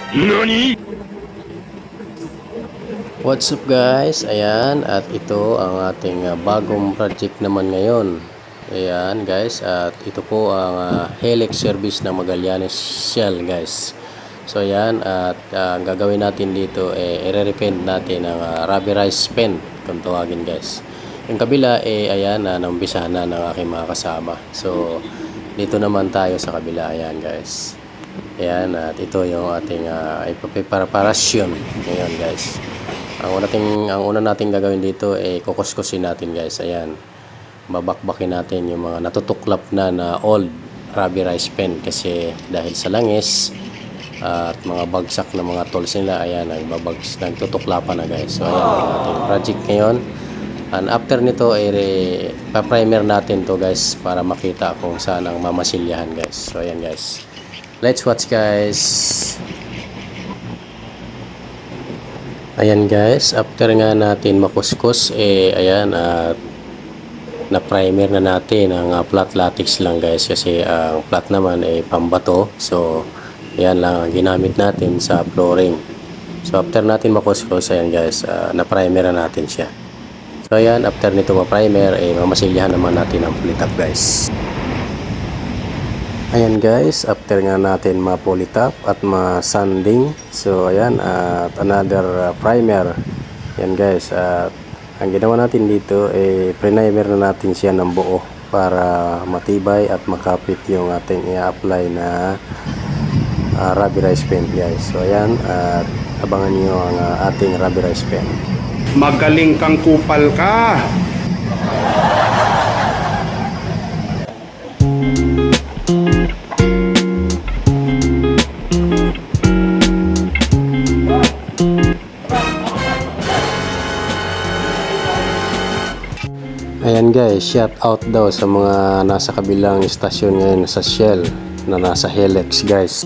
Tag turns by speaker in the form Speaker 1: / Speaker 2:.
Speaker 1: NANI?!
Speaker 2: What's up guys? Ayan, at ito ang ating bagong project naman ngayon. Ayan guys, at ito po ang Helix service ng Magallanes Shell guys. So ayan, at ang gagawin natin dito i-repaint natin ang rubberized pen kung tawagin guys. Yung kabila ayan, naumpisahan na ng aking mga kasama. So dito naman tayo sa kabila, ayan guys. Ayan, at ito yung ating preparasyon ngayon guys. Ang una nating gagawin dito kukuskusin natin guys. Ayan. Babakbakin natin yung mga natutuklap na old rubberized pen kasi dahil sa langis at mga bagsak na mga tools nila, ayan, nagtutuklapan na guys. So ayan ang ating project ngayon. And after nito pa-primer natin to guys para makita kung saan ang mamasilyahan guys. So ayan guys. Let's watch guys. Ayan guys, after nga natin makuskus ayan, na primer na natin ang flat latex lang guys kasi ang flat naman pambato. So ayan lang ang ginamit natin sa flooring. So after natin makuskus, ayan guys, na primer na natin siya. So ayan, after nito ma-primer mamasilyahan naman natin ang pulitap guys. Ayan guys, after nga natin ma-politap at ma-sanding, so ayan, at another primer. Ayan guys, at ang ginawa natin dito primer na natin siya ng buo para matibay at makapit yung ating i-apply na rubberized pen guys. So ayan, at abangan nyo ang ating rubberized pen.
Speaker 1: Magaling kang kupal ka!
Speaker 2: Ayan guys, shout out daw sa mga nasa kabilang istasyon ngayon sa Shell na nasa Helix guys.